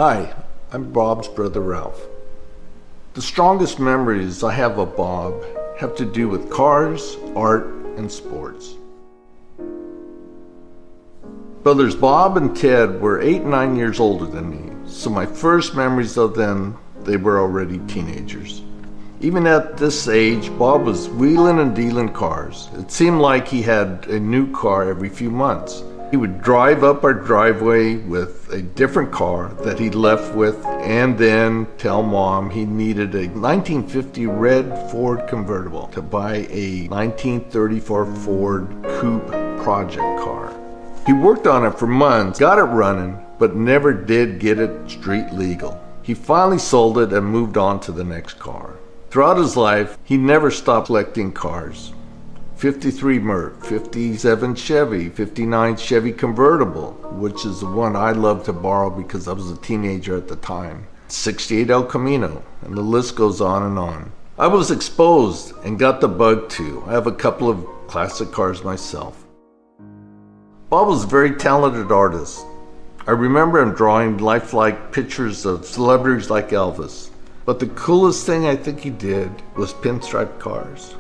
Hi, I'm Bob's brother Ralph. The strongest memories I have of Bob have to do with cars, art, and sports. Brothers Bob and Ted were 8 and 9 years older than me, so my first memories of them, they were already teenagers. Even at this age, Bob was wheeling and dealing cars. It seemed like he had a new car every few months. He would drive up our driveway with a different car that he left with and then tell Mom he needed a 1950 red Ford convertible to buy a 1934 Ford Coupe project car. He worked on it for months, got it running, but never did get it street legal. He finally sold it and moved on to the next car. Throughout his life, he never stopped collecting cars. 53 Merc, 57 Chevy, 59 Chevy convertible, which is the one I loved to borrow because I was a teenager at the time. 68 El Camino, and the list goes on and on. I was exposed and got the bug too. I have a couple of classic cars myself. Bob was a very talented artist. I remember him drawing lifelike pictures of celebrities like Elvis. But the coolest thing I think he did was pinstripe cars.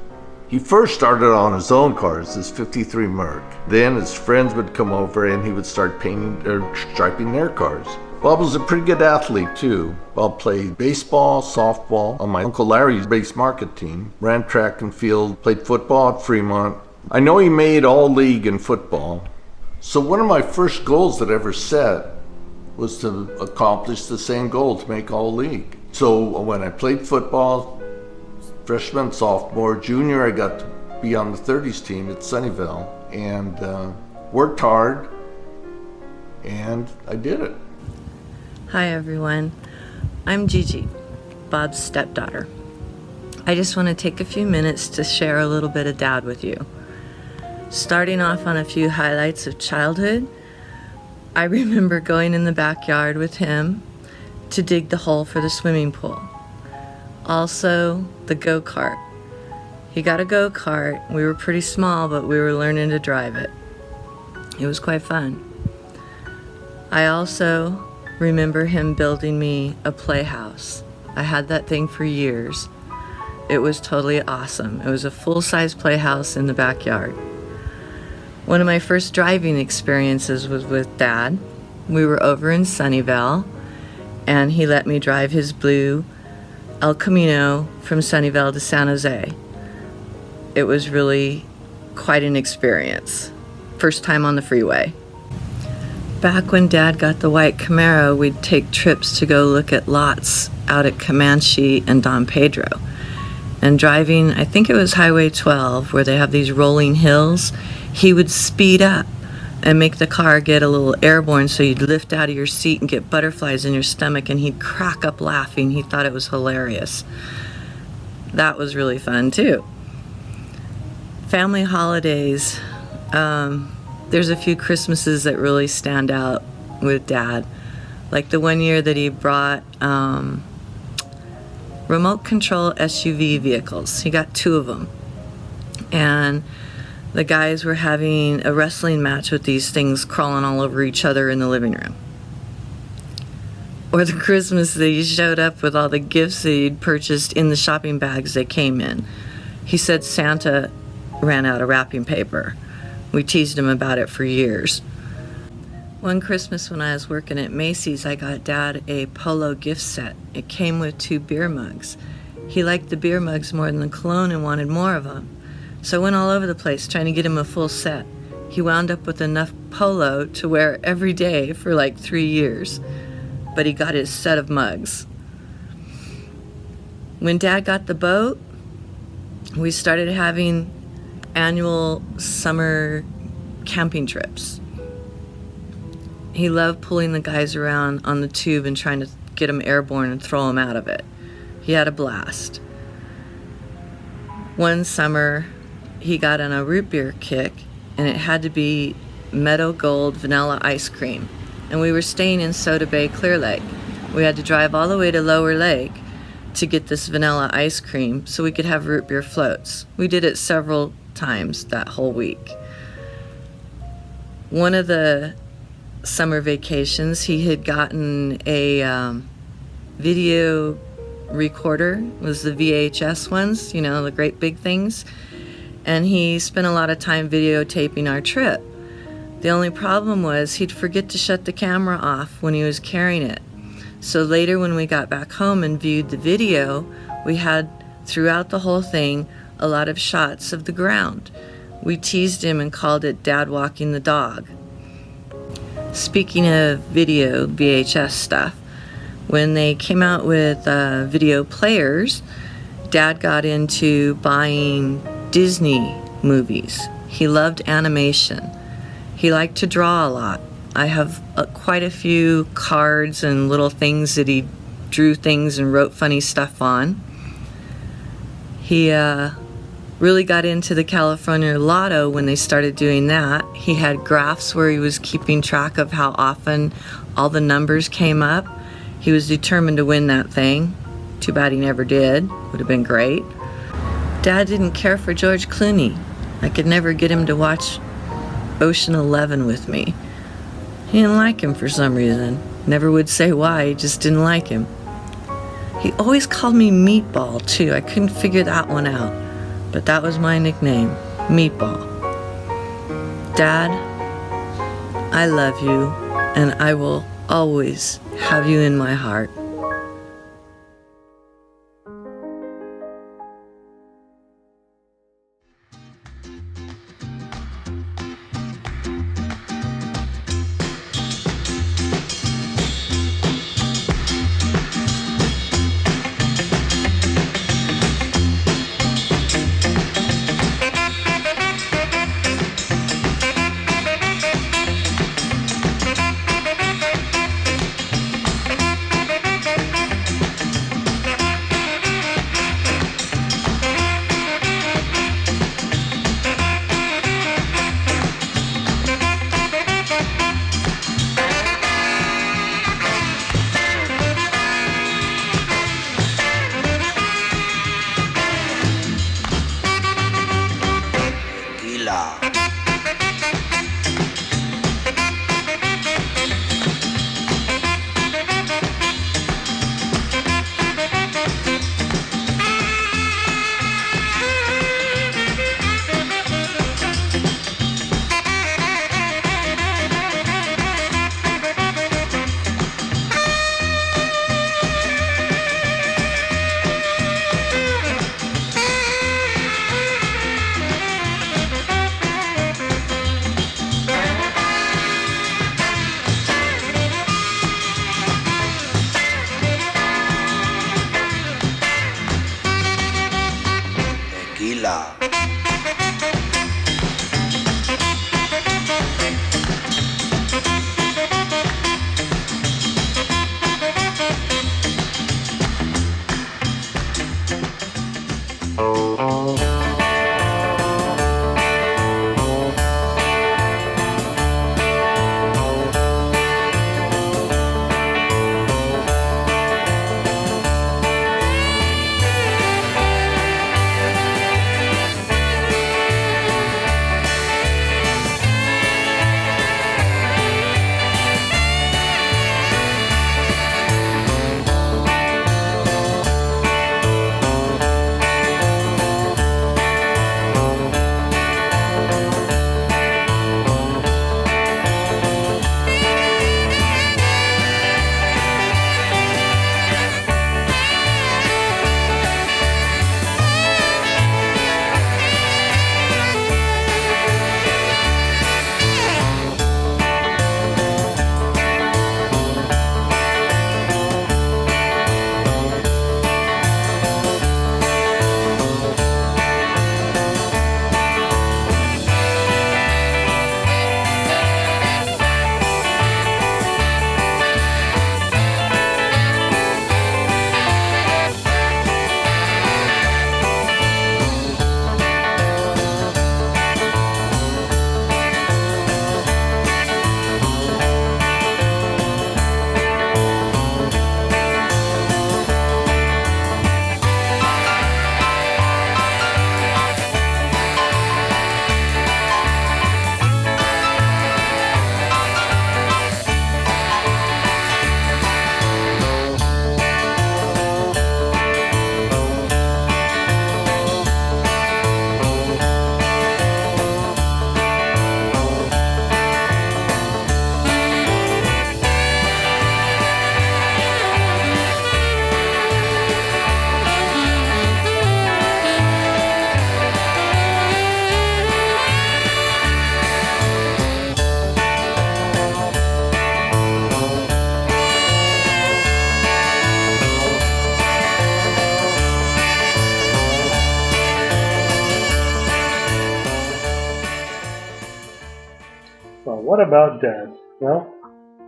He first started on his own cars, his 53 Merc. Then his friends would come over and he would start painting or striping their cars. Bob was a pretty good athlete too. Bob played baseball, softball on my Uncle Larry's base market team, ran track and field, played football at Fremont. I know he made all league in football. So one of my first goals that I ever set was to accomplish the same goal, to make all league. So when I played football, freshman, sophomore, junior, I got to be on the 30s team at Sunnyvale and worked hard, and I did it. Hi everyone, I'm Gigi, Bob's stepdaughter. I just want to take a few minutes to share a little bit of Dad with you. Starting off on a few highlights of childhood, I remember going in the backyard with him to dig the hole for the swimming pool. Also, the go-kart. He got a go-kart. We were pretty small, but we were learning to drive it. It was quite fun. I also remember him building me a playhouse. I had that thing for years. It was totally awesome. It was a full-size playhouse in the backyard. One of my first driving experiences was with Dad. We were over in Sunnyvale, and he let me drive his blue El Camino from Sunnyvale to San Jose. It was really quite an experience. First time on the freeway. Back when Dad got the white Camaro, we'd take trips to go look at lots out at Comanche and Don Pedro. And driving, I think it was Highway 12, where they have these rolling hills, he would speed up and make the car get a little airborne, so you'd lift out of your seat and get butterflies in your stomach, and he'd crack up laughing. He thought it was hilarious. That was really fun too. Family holidays. There's a few Christmases that really stand out with Dad. Like the one year that he brought remote control SUV vehicles. He got 2 of them. And the guys were having a wrestling match with these things crawling all over each other in the living room. Or the Christmas that he showed up with all the gifts that he'd purchased in the shopping bags they came in. He said Santa ran out of wrapping paper. We teased him about it for years. One Christmas when I was working at Macy's, I got Dad a Polo gift set. It came with 2 beer mugs. He liked the beer mugs more than the cologne and wanted more of them. So I went all over the place trying to get him a full set. He wound up with enough Polo to wear every day for like 3 years. But he got his set of mugs. When Dad got the boat, we started having annual summer camping trips. He loved pulling the guys around on the tube and trying to get them airborne and throw them out of it. He had a blast. One summer, he got on a root beer kick, and it had to be Meadow Gold vanilla ice cream. And we were staying in Soda Bay, Clear Lake. We had to drive all the way to Lower Lake to get this vanilla ice cream so we could have root beer floats. We did it several times that whole week. One of the summer vacations, he had gotten a video recorder. It was the VHS ones, you know, the great big things. And he spent a lot of time videotaping our trip. The only problem was he'd forget to shut the camera off when he was carrying it. So later when we got back home and viewed the video, we had, throughout the whole thing, a lot of shots of the ground. We teased him and called it Dad walking the dog. Speaking of video, VHS stuff, when they came out with video players, Dad got into buying Disney movies. He loved animation. He liked to draw a lot. I have quite a few cards and little things that he drew things and wrote funny stuff on. He really got into the California Lotto when they started doing that. He had graphs where he was keeping track of how often all the numbers came up. He was determined to win that thing. Too bad he never did. Would have been great. Dad didn't care for George Clooney. I could never get him to watch Ocean 11 with me. He didn't like him for some reason. Never would say why, he just didn't like him. He always called me Meatball, too. I couldn't figure that one out. But that was my nickname, Meatball. Dad, I love you, and I will always have you in my heart. what about Dad? Well,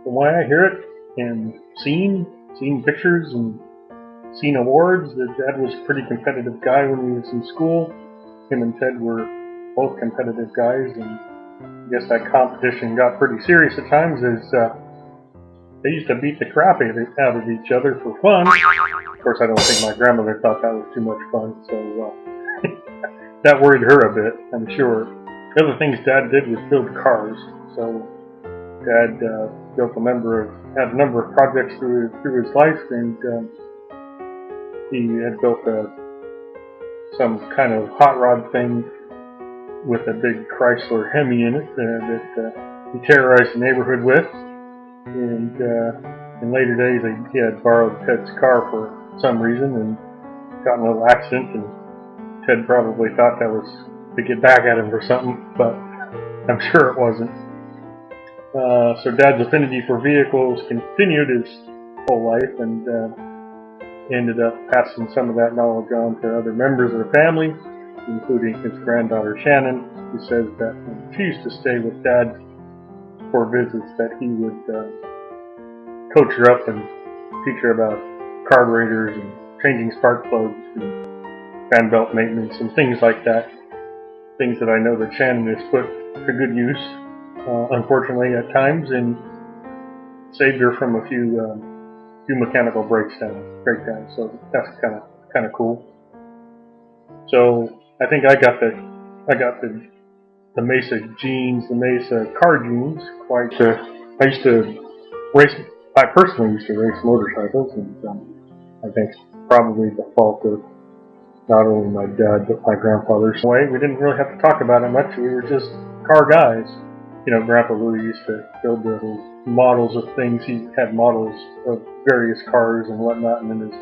from what I hear it and seen pictures and seen awards, that Dad was a pretty competitive guy when he was in school. Him and Ted were both competitive guys, and I guess that competition got pretty serious at times as they used to beat the crap out of each other for fun. Of course, I don't think my grandmother thought that was too much fun, so that worried her a bit, I'm sure. The other things Dad did was build cars. So Dad had a number of projects through his life, and he had built some kind of hot rod thing with a big Chrysler Hemi in it that he terrorized the neighborhood with. And in later days, he had borrowed Ted's car for some reason and got in a little accident, and Ted probably thought that was to get back at him for something, but I'm sure it wasn't. So Dad's affinity for vehicles continued his whole life, and ended up passing some of that knowledge on to other members of the family, including his granddaughter Shannon, who says that when she used to stay with Dad for visits, that he would coach her up and teach her about carburetors and changing spark plugs and fan belt maintenance and things like that. Things that I know that Shannon has put to good use, unfortunately at times, and saved her from a few mechanical breakdowns. So that's kind of cool. So I think I got the Mesa genes, the Mesa car genes. I personally used to race motorcycles, and I think it's probably the fault of not only my dad, but my grandfather's way. We didn't really have to talk about it much. We were just car guys. Grandpa Louie used to build the models of things. He had models of various cars and whatnot, and then his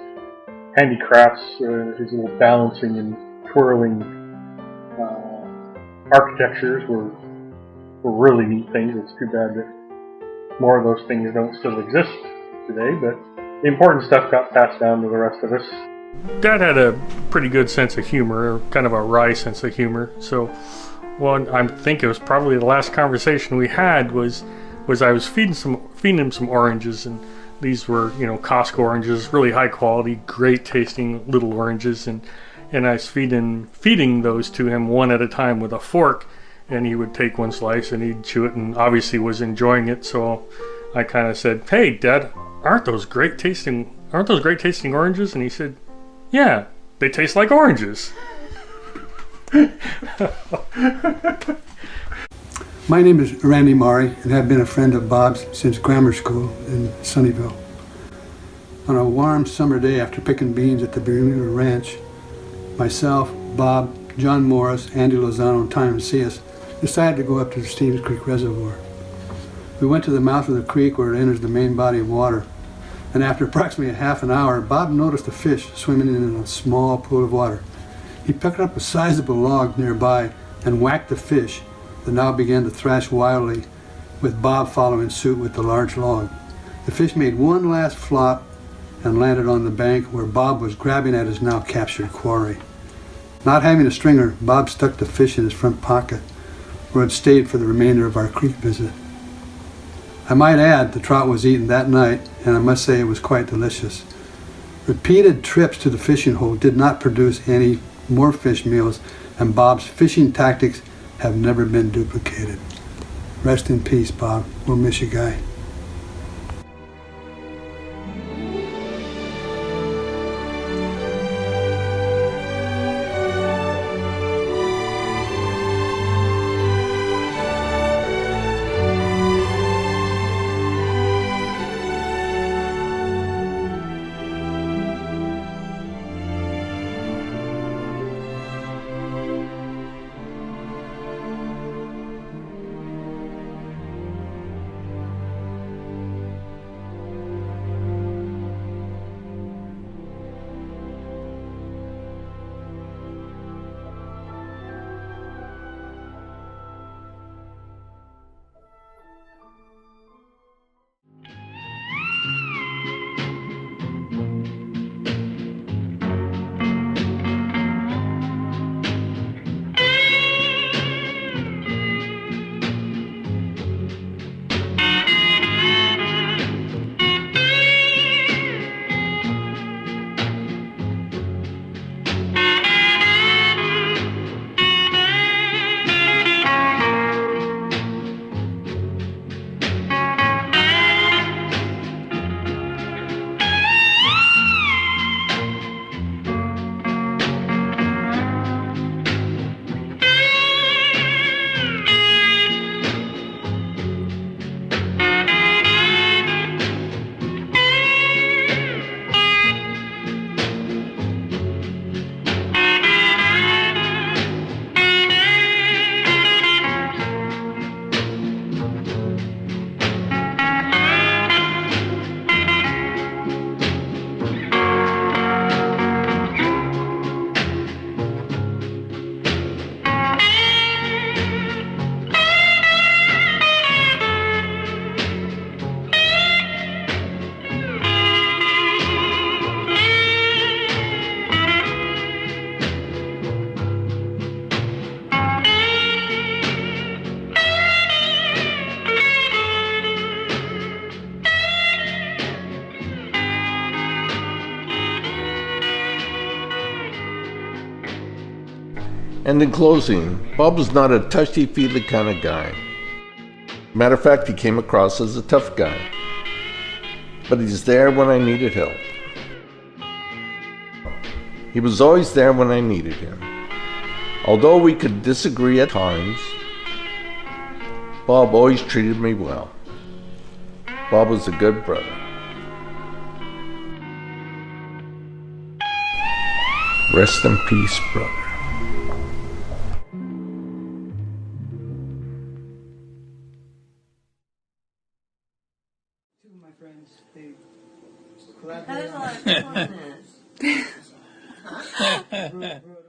handicrafts, his little balancing and twirling architectures were really neat things. It's too bad that more of those things don't still exist today, but the important stuff got passed down to the rest of us. Dad had a pretty good sense of humor, kind of a wry sense of humor. So, I think it was probably the last conversation we had was I was feeding him some oranges, and these were Costco oranges, really high quality, great tasting little oranges, and I was feeding those to him one at a time with a fork, and he would take one slice and he'd chew it, and obviously was enjoying it. So I kind of said, "Hey, Dad, aren't those great tasting oranges?" And he said, "Yeah, they taste like oranges." My name is Randy Maury, and I've been a friend of Bob's since grammar school in Sunnyvale. On a warm summer day after picking beans at the Bermuda Ranch, myself, Bob, John Morris, Andy Lozano, and Tom Macias decided to go up to the Stevens Creek Reservoir. We went to the mouth of the creek where it enters the main body of water, and after approximately a half an hour, Bob noticed a fish swimming in a small pool of water. He picked up a sizable log nearby and whacked the fish that now began to thrash wildly, with Bob following suit with the large log. The fish made one last flop and landed on the bank where Bob was grabbing at his now captured quarry. Not having a stringer, Bob stuck the fish in his front pocket, where it stayed for the remainder of our creek visit. I might add, the trout was eaten that night, and I must say it was quite delicious. Repeated trips to the fishing hole did not produce any more fish meals, and Bob's fishing tactics have never been duplicated. Rest in peace, Bob. We'll miss you, guy. And in closing, Bob was not a touchy-feely kind of guy. Matter of fact, he came across as a tough guy. But he's there when I needed help. He was always there when I needed him. Although we could disagree at times, Bob always treated me well. Bob was a good brother. Rest in peace, brother. Two of my friends, they collaborated on a lot of